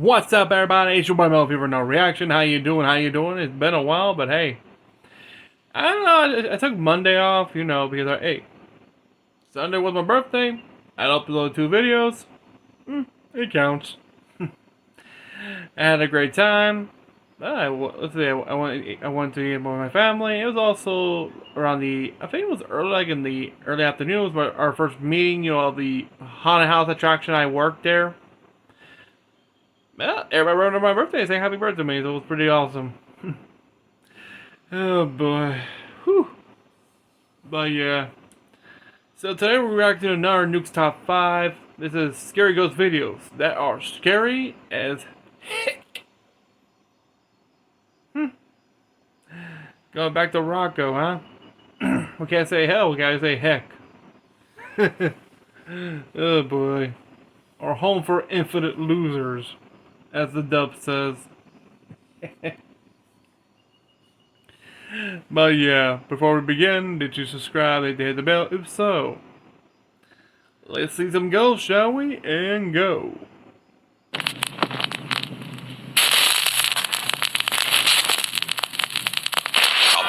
What's up, everybody? It's your boy Mel Fever, no reaction. How you doing? How you doing? It's been a while, but hey, I don't know. I took Monday off, because Sunday was my birthday. I uploaded 2 videos. It counts. I had a great time. Let's see. I went to eat with my family. It was also around I think it was early, like in the early afternoon. It was our first meeting, of the haunted house attraction. I worked there. Yeah, everybody remembered my birthday, saying happy birthday to me, so it was pretty awesome. Oh boy. Whew. But yeah. So today we're reacting to another Nuke's Top 5. This is Scary Ghost videos that are scary as heck. Going back to Rocco, huh? We can't say hell, we gotta say heck. Oh boy. Our home for infinite losers, as the dub says. But yeah, before we begin, did you subscribe? Did you hit the bell? If so, let's see some ghosts, shall we? And go. Top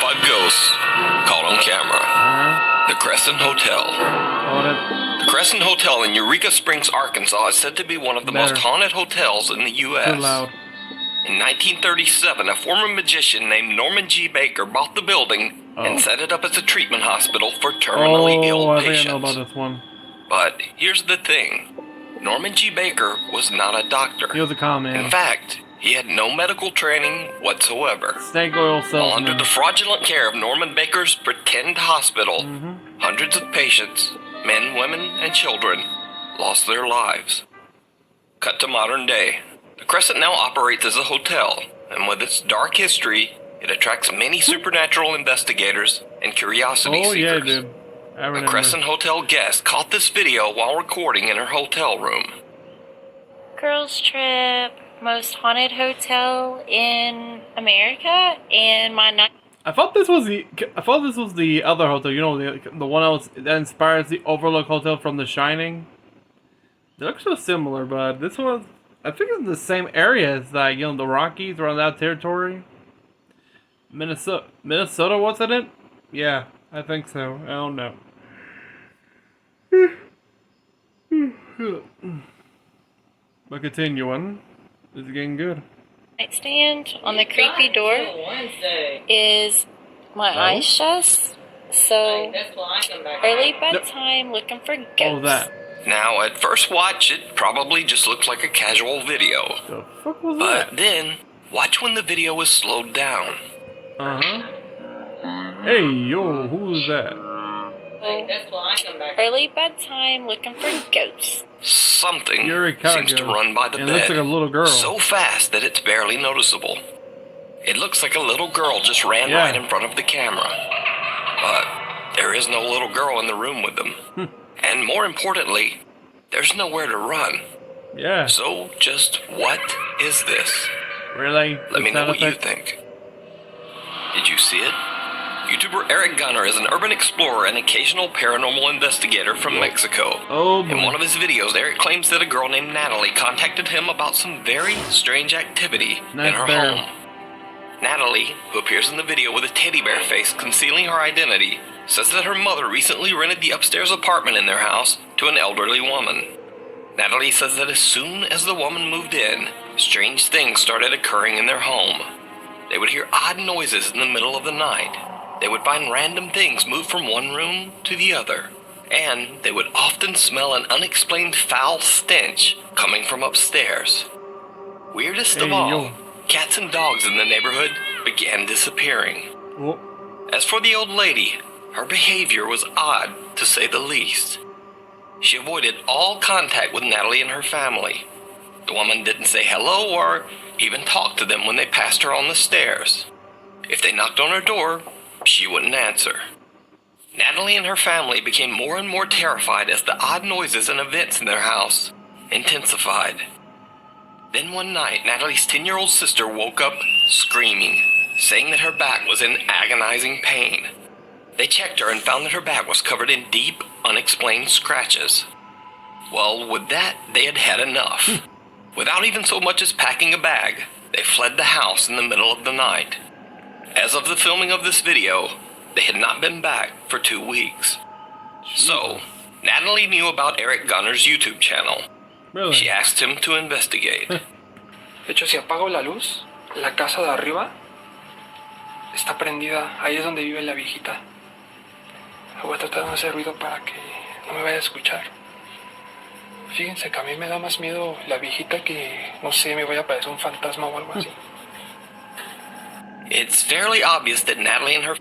5 ghosts caught on camera. The Crescent Hotel. The Crescent Hotel in Eureka Springs, Arkansas is said to be one of the most haunted hotels in the U.S. Too loud. In 1937, a former magician named Norman G. Baker bought the building and set it up as a treatment hospital for terminally ill I patients. think I know about this one. But here's the thing. Norman G. Baker was not a doctor. He was a con man. In fact, he had no medical training whatsoever. Snake oil salesman. Under the fraudulent care of Norman Baker's pretend hospital, hundreds of patients, men, women, and children, lost their lives. Cut to modern day. The Crescent now operates as a hotel, and with its dark history, it attracts many supernatural investigators and curiosity seekers. Yeah, dude. A Crescent Hotel guest caught this video while recording in her hotel room. Girls Trip, most haunted hotel in America, and my night. I thought this was the other hotel. The one that inspires the Overlook Hotel from The Shining. They look so similar, but this one, I think it's the same area as the Rockies, around that territory. Minnesota, what's in it? Yeah, I think so. I don't know. But continuing, this is getting good. Nightstand on the creepy door is my eyes shut. So early bedtime, looking for ghosts. Oh, that. Now, at first watch, it probably just looks like a casual video. The fuck was that? But then, watch when the video is slowed down. Hey, yo, who's that? Early bedtime, looking for ghosts. Something Yuri seems to Kago. run by the It bed looks like a little girl. so fast that it's barely noticeable. It looks like a little girl just ran right in front of the camera. But there is no little girl in the room with them. And more importantly, there's nowhere to run. Yeah. So just what is this? Really? Let me know what you think. Did you see it? YouTuber Eric Gunner is an urban explorer and occasional paranormal investigator from Mexico. Oh, boy. In one of his videos, Eric claims that a girl named Natalie contacted him about some very strange activity in her home. Natalie, who appears in the video with a teddy bear face concealing her identity, says that her mother recently rented the upstairs apartment in their house to an elderly woman. Natalie says that as soon as the woman moved in, strange things started occurring in their home. They would hear odd noises in the middle of the night. They would find random things move from one room to the other. And they would often smell an unexplained foul stench coming from upstairs. Weirdest of all, cats and dogs in the neighborhood began disappearing. Oh. As for the old lady, her behavior was odd, to say the least. She avoided all contact with Natalie and her family. The woman didn't say hello or even talk to them when they passed her on the stairs. If they knocked on her door, she wouldn't answer. Natalie and her family became more and more terrified as the odd noises and events in their house intensified. Then one night, Natalie's 10-year-old sister woke up screaming, saying that her back was in agonizing pain. They checked her and found that her back was covered in deep, unexplained scratches. Well, with that, they had had enough. Without even so much as packing a bag, they fled the house in the middle of the night. As of the filming of this video, they had not been back for 2 weeks. So, Natalie knew about Eric Gunner's YouTube channel. Really? She asked him to investigate. De hecho, si apago la luz, la casa de arriba está prendida. Ahí es donde vive la viejita. Voy a tratar de no hacer ruido para que no me vaya a escuchar. Fíjense que a mí me da más miedo la viejita que, no sé, me vaya a parecer un fantasma o algo así. It's fairly obvious that Natalie and her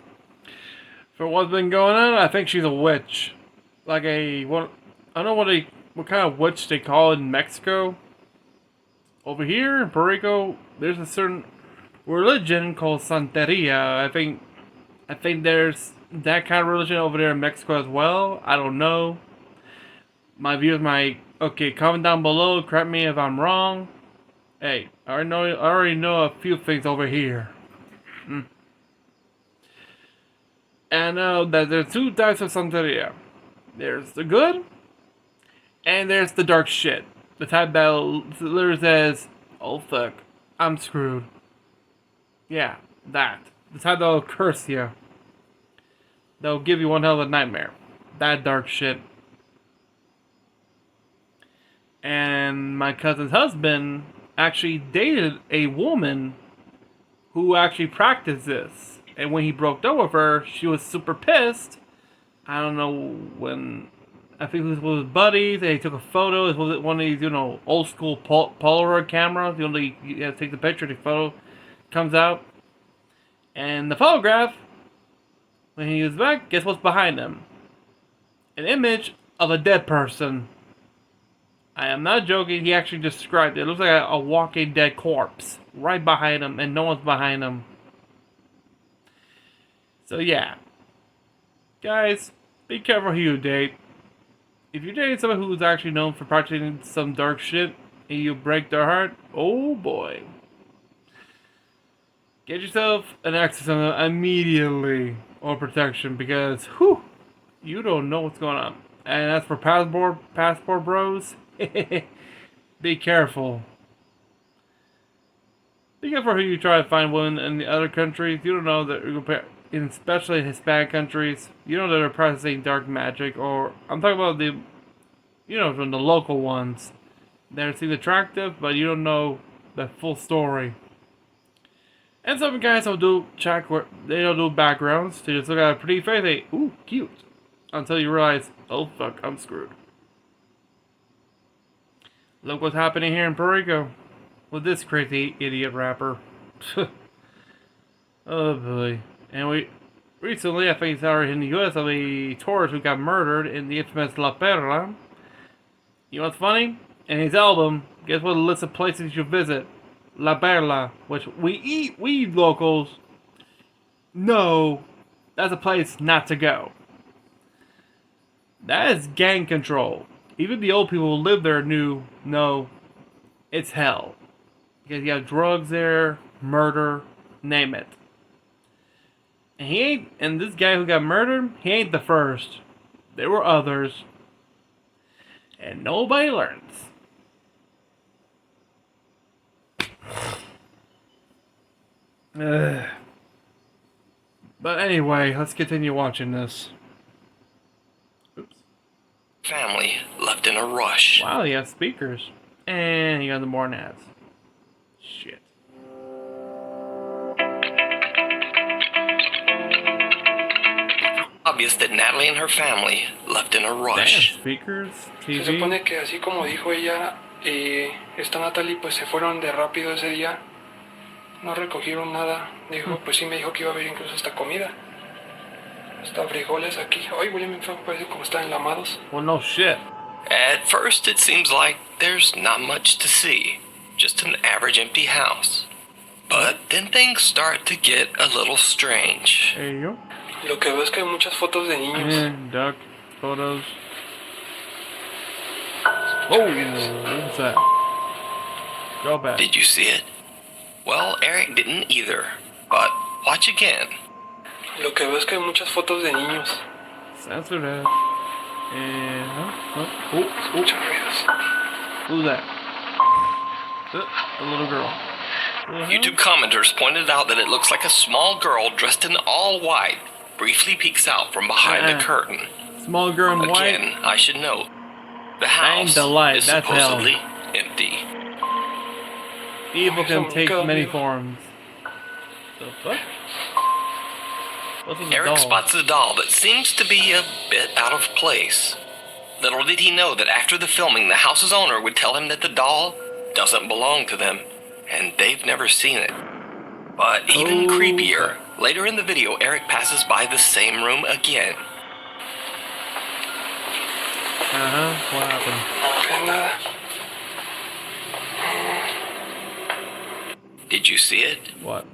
For what's been going on, I think she's a witch. Like a, what, I don't know what kind of witch they call it in Mexico. Over here in Puerto Rico, there's a certain religion called Santeria. I think there's that kind of religion over there in Mexico as well. I don't know. My viewers might, okay, comment down below, correct me if I'm wrong. Hey, I already know a few things over here. And I know that there's 2 types of Santeria. There's the good, and there's the dark shit. The type that literally says, oh fuck, I'm screwed. Yeah, that. The type that'll curse you. That'll give you one hell of a nightmare. That dark shit. And my cousin's husband actually dated a woman who actually practiced this. And when he broke up with her, she was super pissed. I don't know when. I think it was with his buddies. They took a photo. It was one of these, old school Polaroid cameras. You have to take the picture. The photo comes out, and the photograph, when he was back, guess what's behind him? An image of a dead person. I am not joking. He actually described it. It looks like a walking dead corpse right behind him, and no one's behind him. So yeah, guys, be careful who you date. If you're dating someone who's actually known for practicing some dark shit and you break their heart, oh boy. Get yourself an exorcism immediately or protection because, whew, you don't know what's going on. And as for passport bros, be careful. Be careful who you try to find women in the other countries. You don't know that, especially in Hispanic countries, you know that they're practicing dark magic, or I'm talking about from the local ones. They seem attractive, but you don't know the full story. And some guys will do they don't do backgrounds. They just look at a pretty face, they, ooh, cute. Until you realize, oh fuck, I'm screwed. Look what's happening here in Puerto Rico with this crazy idiot rapper. Oh boy. And recently, I think it's already in the US, of a tourist who got murdered in the infamous La Perla. You know what's funny? In his album, guess what list of places you should visit? La Perla, which we locals know that's a place not to go. That is gang control. Even the old people who live there know it's hell. Because you have drugs there, murder, name it. And this guy who got murdered, he ain't the first. There were others. And nobody learns. But anyway, let's continue watching this. Oops. family left in a rush. Wow, he has speakers. And he got the more ads. Shit. Obvious that Natalie and her family left in a rush. Damn, speakers, Se TV. supone que así como dijo ella, esta Natalie pues se fueron de rápido ese día. No recogieron nada. Dijo, pues sí me dijo que iba a haber incluso hasta comida. Hasta frijoles aquí. Ay, William parece como están enlamados. Well, no shit. At first, it seems like there's not much to see. Just an average empty house. But then things start to get a little strange. There you go. Lo que veo es que hay muchas fotos de niños. Duck photos. Oh, what's that? Go back. Did you see it? Well, Eric didn't either. But watch again. Lo que veo es que hay muchas fotos de niños. Censor that. And Escuchan ruidos. who's that? The little girl. YouTube commenters pointed out that it looks like a small girl dressed in all white briefly peeks out from behind a curtain. Small girl in white. Again, I should note, the Ain't house the light, is that's hell. supposedly empty. Evil can take many forms. The fuck? What's with the Eric doll? spots a doll that seems to be a bit out of place. Little did he know that after the filming, the house's owner would tell him that the doll doesn't belong to them, and they've never seen it. But even creepier, later in the video, Eric passes by the same room again. What happened? Nada. Did you see it? What?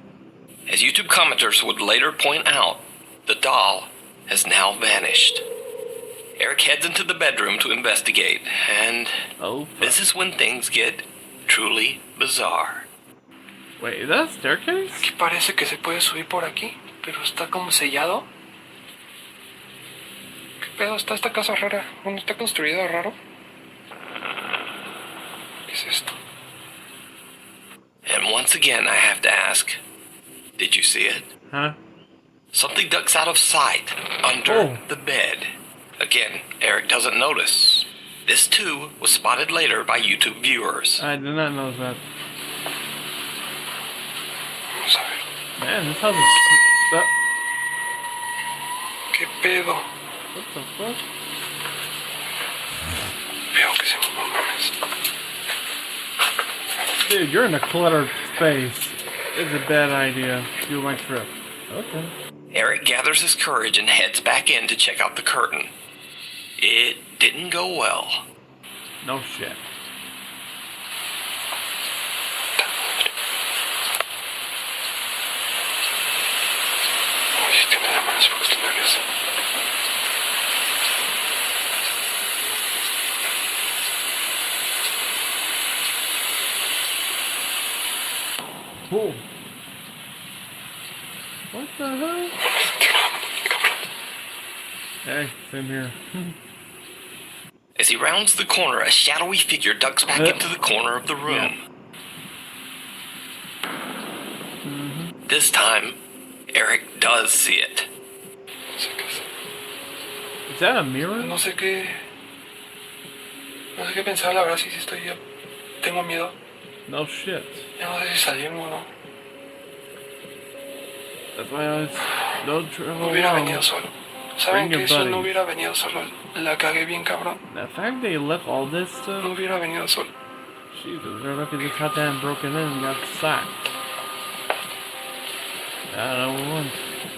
As YouTube commenters would later point out, the doll has now vanished. Eric heads into the bedroom to investigate, and this is when things get truly bizarre. Wait, is that a staircase? Aquí parece que se puede subir por aquí, pero está como sellado. ¿Qué pedo? Está esta casa rara. Bueno, está construida raro. ¿Qué es esto? And once again, I have to ask, did you see it? Huh? Something ducks out of sight under the bed. Again, Eric doesn't notice. This too was spotted later by YouTube viewers. I did not know that. Vamos a ver. Man, this house is... ¿Qué pedo? What the fuck? Veo que se mames. Dude, you're in a cluttered space. It's a bad idea. Do my trip. Okay. Eric gathers his courage and heads back in to check out the curtain. It didn't go well. No shit. Uy, tiene la mano, porque estoy nervioso. Cool. What the hell? Hey, same here. As he rounds the corner, a shadowy figure ducks back into the corner of the room. This time, Eric does see it. Is that a mirror? No sé qué pensar, la verdad, si estoy yo. Tengo miedo. No shit. Ya no sé si salimos o no. That's why I was... Don't travel No hubiera alone. venido solo. ¿Saben Bring que your eso no buddies. hubiera venido solo? La cagué bien cabrón. The fact they left all this No stuff... hubiera venido solo. Jesus, they're lucky they got that and broken in and got sacked. I don't know what.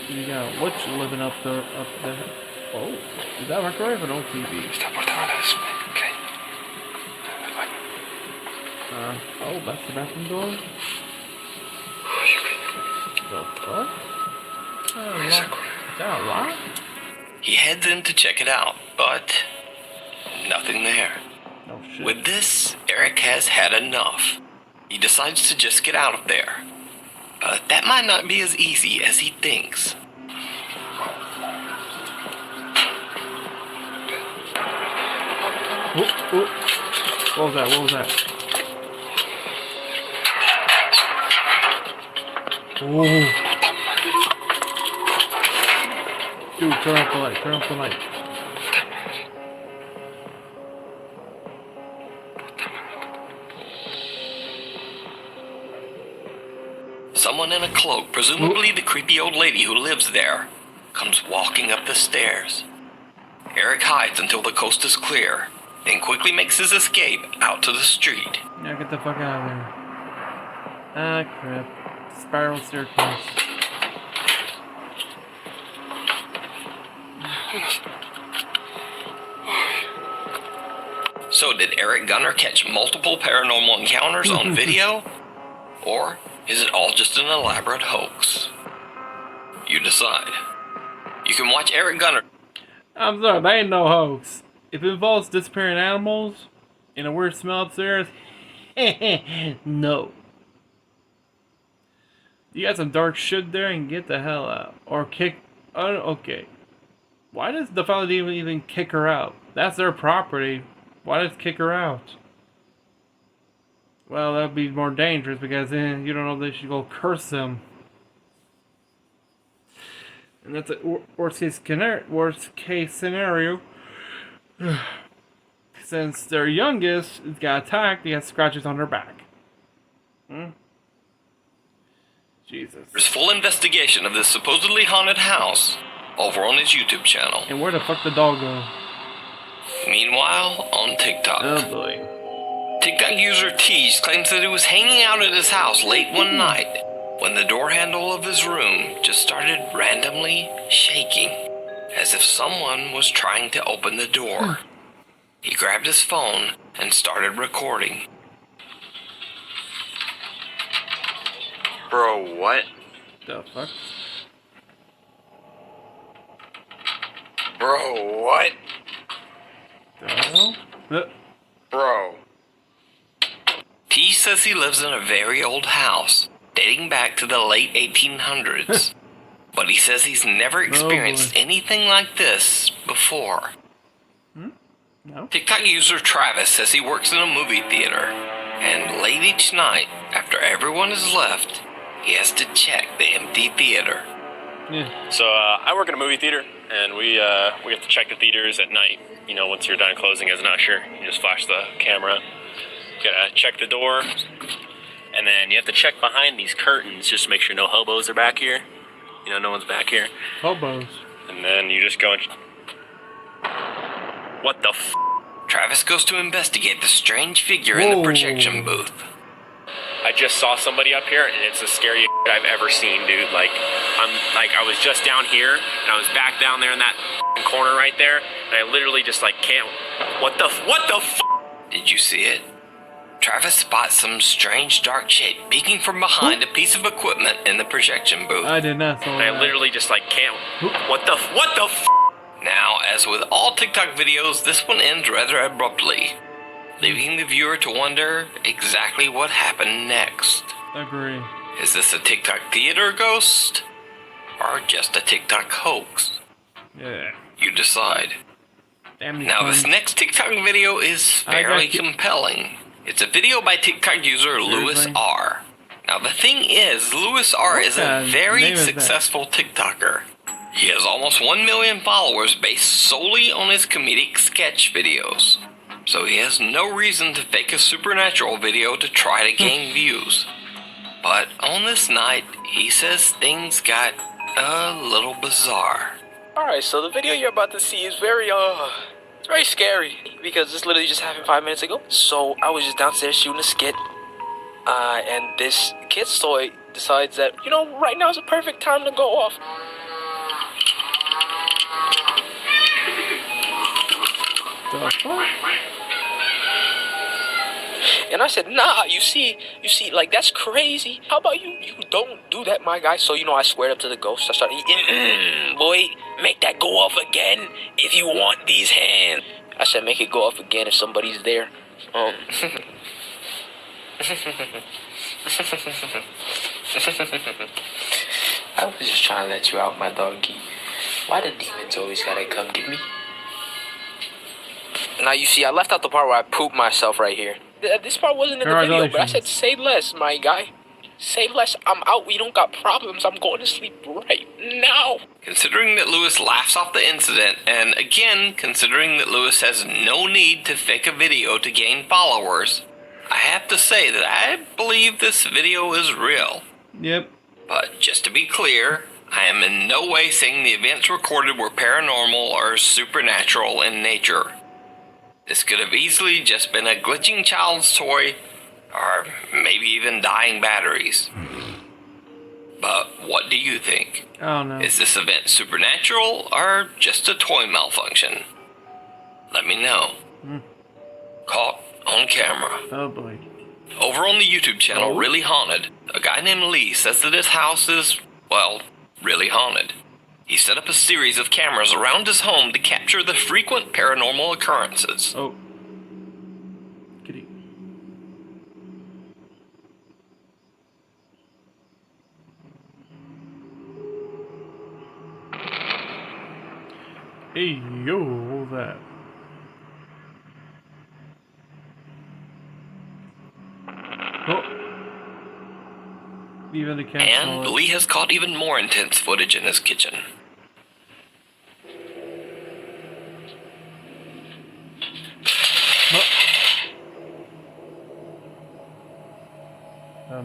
You got Witch living up there. Oh, is that microwave or no TV? Esta puerta no la desme. Ok. El baño. Oh, that's the bathroom door? Uy, güey. The fuck? Me saco. Is that a lock? He heads in to check it out, but nothing there. No shit. With this, Eric has had enough. He decides to just get out of there. But that might not be as easy as he thinks. What was that? What was that? Oh. Dude, turn off the light. Turn off the light. Someone in a cloak, presumably the creepy old lady who lives there, comes walking up the stairs. Eric hides until the coast is clear, then quickly makes his escape out to the street. Now get the fuck out of there. Ah, crap. Spiral staircase. So did Eric Gunner catch multiple paranormal encounters on video? Or is it all just an elaborate hoax? You decide. You can watch Eric Gunner. I'm sorry, that ain't no hoax. If it involves disappearing animals and a weird smell upstairs, no. You got some dark shit there and get the hell out. Or kick... Oh, okay. Why does the family even kick her out? That's their property. Why does kick her out? Well, that'd be more dangerous because then you don't know that you go curse them. And that's a worst case scenario. Since their youngest got attacked, he has scratches on their back. Jesus. There's full investigation of this supposedly haunted house over on his YouTube channel. And where the fuck the dog go? Meanwhile, on TikTok. Oh boy. TikTok user Tease claims that he was hanging out at his house late one night when the door handle of his room just started randomly shaking, as if someone was trying to open the door. He grabbed his phone and started recording. Bro, what? The fuck? Bro, what? The hell? Bro. T says he lives in a very old house, dating back to the late 1800s. But he says he's never experienced anything like this before. No. TikTok user Travis says he works in a movie theater, and late each night, after everyone has left, he has to check the empty theater. Yeah. So I work in a movie theater, and we have to check the theaters at night. You know, once you're done closing as an usher, you just flash the camera. You gotta check the door, and then you have to check behind these curtains just to make sure no hobos are back here. You know, no one's back here. Hobos. And then you just go and... What the f***? Travis goes to investigate the strange figure in the projection booth. I just saw somebody up here, and it's the scariest I've ever seen, dude. I was just down here, and I was back down there in that corner right there, and I literally just can't. What the f? Did you see it? Travis spots some strange dark shape peeking from behind a piece of equipment in the projection booth. I did not saw And that. I literally just can't. What the f? Now, as with all TikTok videos, this one ends rather abruptly, leaving the viewer to wonder exactly what happened next. Agree. Is this a TikTok theater ghost? Or just a TikTok hoax? Yeah. You decide. Damn Now, this next TikTok video is fairly compelling. It's a video by TikTok user Louis R. Now, the thing is, Louis R is a very successful TikToker. He has almost 1 million followers based solely on his comedic sketch videos. So he has no reason to fake a supernatural video to try to gain views. But on this night, he says things got a little bizarre. Alright, so the video you're about to see is it's very scary because this literally just happened 5 minutes ago. So I was just downstairs shooting a skit, and this kid's toy decides that, right now is the perfect time to go off. The fuck? And I said, nah, you see, that's crazy. How about you don't do that, my guy? So, I squared up to the ghost. I started eating, boy, make that go off again if you want these hands. I said, make it go off again if somebody's there. I was just trying to let you out, my doggy. Why the demons always gotta come get me? Now, you see, I left out the part where I pooped myself right here. This part wasn't in the video, but I said, say less, my guy. Say less. I'm out. We don't got problems. I'm going to sleep right now. Considering that Louis laughs off the incident, and again, considering that Louis has no need to fake a video to gain followers, I have to say that I believe this video is real. Yep. But just to be clear, I am in no way saying the events recorded were paranormal or supernatural in nature. This could have easily just been a glitching child's toy, or maybe even dying batteries. But what do you think? Oh no. Is this event supernatural or just a toy malfunction? Let me know. Caught on camera. Oh boy. Over on the YouTube channel Really Haunted, a guy named Lee says that his house is, well, really haunted. He set up a series of cameras around his home to capture the frequent paranormal occurrences. Oh. Kitty. Hey, yo, what was that? Even the cat. And Lee has caught even more intense footage in his kitchen.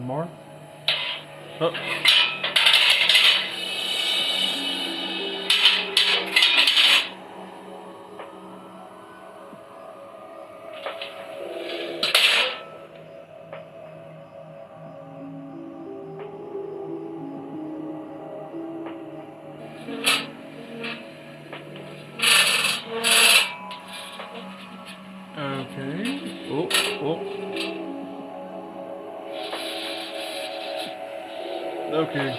More? Oh. Okay. Oh, oh. Okay.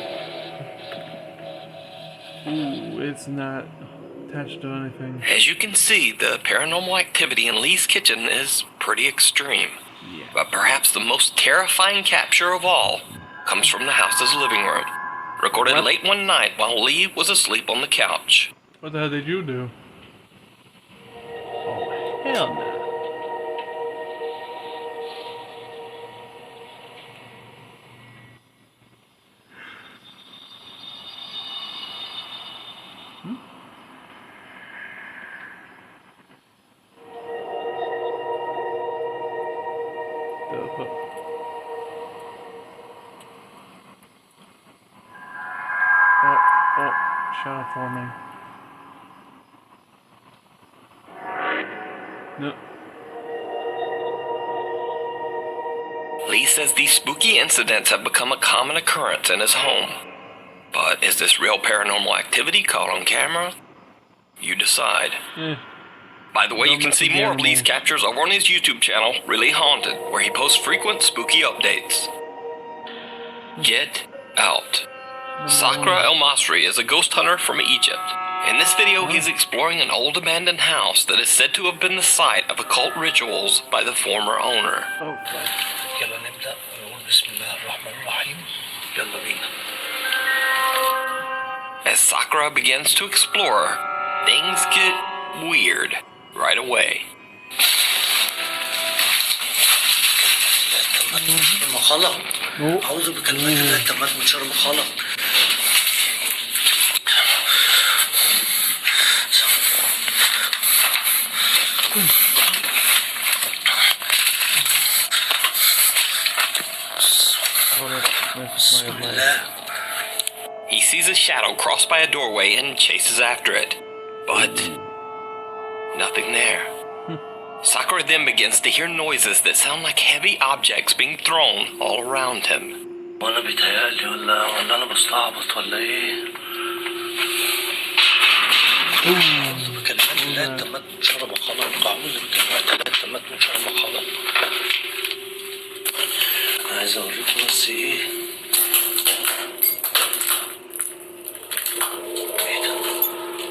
Ooh, it's not attached to anything. As you can see, the paranormal activity in Lee's kitchen is pretty extreme. Yeah. But perhaps the most terrifying capture of all comes from the house's living room. Recorded late one night while Lee was asleep on the couch. What the hell did you do? Oh, hell no. Oh, shadow forming. No. Lee says these spooky incidents have become a common occurrence in his home. But is this real paranormal activity caught on camera? You decide. By the way, you can see more of Lee's captures over on his YouTube channel, Really Haunted, where he posts frequent spooky updates. Get out. Sakra El Masri is a ghost hunter from Egypt. In this video, he's exploring an old abandoned house that is said to have been the site of occult rituals by the former owner. Oh, fuck. يلا نبدأ ونقول بسم الله الرحمن الرحيم يلا بينا. As Sakra begins to explore, things get weird right away. ما خلق أعوذ بكلمات الله التامات من شر ما خلق. بسم الله. He sees a shadow cross by a doorway and chases after it, but nothing there. Sakura then begins to hear noises that sound like heavy objects being thrown all around him. وأنا بيتهيألي ولا أنا بستعبط ولا إيه؟ أعوذ بكلمات الله التامات من شر ما خلق. أعوذ بكلمات الله التامات من شر ما خلق. أنا عايز أوريكم بس إيه؟ إيه ده؟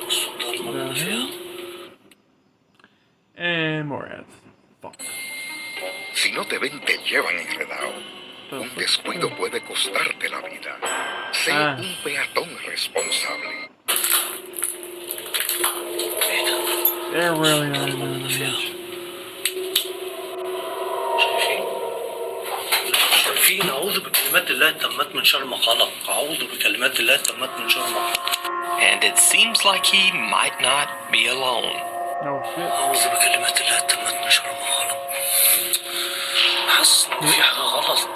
بصوا الضلمة اللي فيها. And more ads. Fuck. Si no te ven, te llevan enredado. Un descuido puede costarte la vida. Sé un peatón responsable. They're really not doing much. شايفين؟ أعوذ بكلمات الله التامات من شر ما خلق. أعوذ بكلمات الله التامات من شر ما خلق. And it seems like he might not be alone. No shit. أعوذ بكلمات الله التامات من شر ما خلق. حاسس إن في حاجة غلط.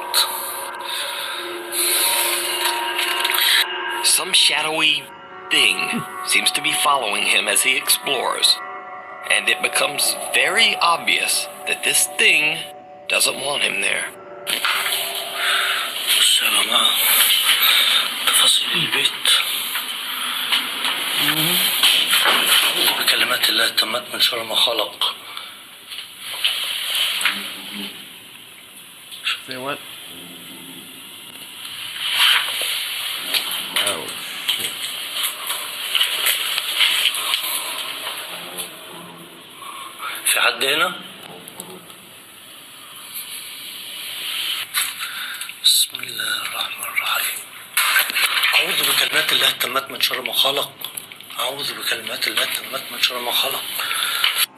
Some shadowy thing seems to be following him as he explores, and it becomes very obvious that this thing doesn't want him there. بصوا يا جماعة تفاصيل البيت. أعوذ بكلمات الله التامات من شر ما خلق. Say what? Oh shit. في حد هنا؟ بسم الله الرحمن الرحيم. أعوذ بكلمات الله التامات من شر ما خلق. أعوذ بكلمات الله التامات من شر ما خلق.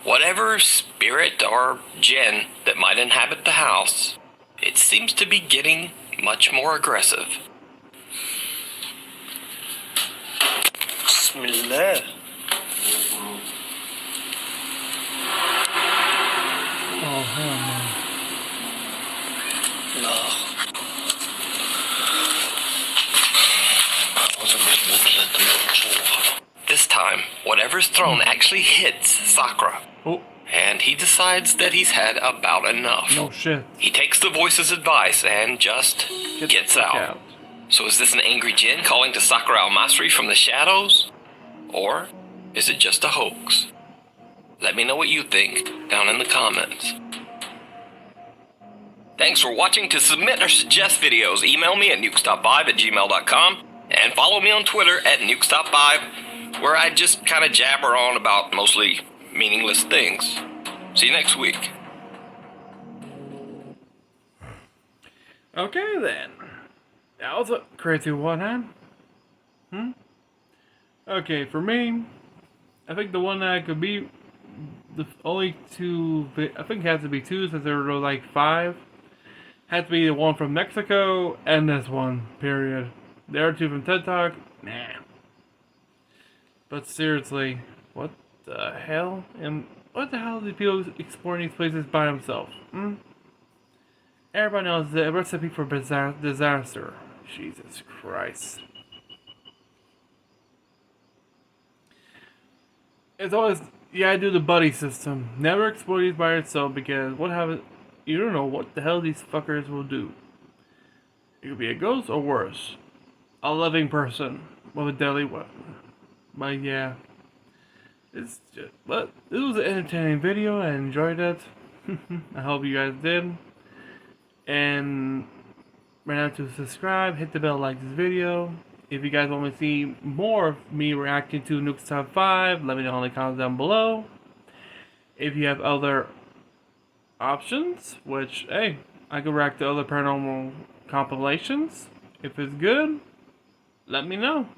Whatever spirit or jinn that might inhabit the house, it seems to be getting much more aggressive. بسم الله. Oh hell no. لا. أعوذ بكلمات الله التامة من شر ما خلق. This time, whatever's thrown actually hits Sakura. Oh, And he decides that he's had about enough. no shit. He takes the voice's advice and just gets the fuck out. So is this an angry Jin calling to Sakura Almasri from the shadows? Or is it just a hoax? Let me know what you think down in the comments. Thanks for watching. To submit or suggest videos, email me at nukestop5@gmail.com and follow me on Twitter at nukestop5, where I just kind of jabber on about mostly meaningless things. See you next week. Okay then. That was a crazy one, huh? Okay, for me, I think the one that could be the only two, I think it has to be two since there were like 5. Had to be the one from Mexico and this one, period. The other two from TED Talk, nah. But seriously, what the hell? And what the hell are these people exploring these places by themselves? Everybody knows the recipe for disaster. Jesus Christ. It's always, you gotta do the buddy system. Never explore these by yourself, because what happens, you don't know what the hell these fuckers will do. It could be a ghost or worse, a living person with a deadly weapon. But yeah, it's just, but it was an entertaining video. I enjoyed it. I hope you guys did. And remember to subscribe, hit the bell, like this video. If you guys want me to see more of me reacting to Nuke's Top 5, let me know in the comments down below. If you have other options, which, hey, I could react to other paranormal compilations. If it's good, let me know.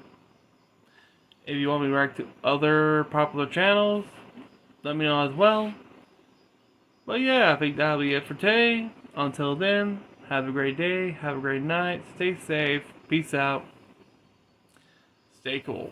If you want me to react to other popular channels, let me know as well. But yeah, I think that'll be it for today. Until then, have a great day, have a great night, stay safe, peace out, stay cool.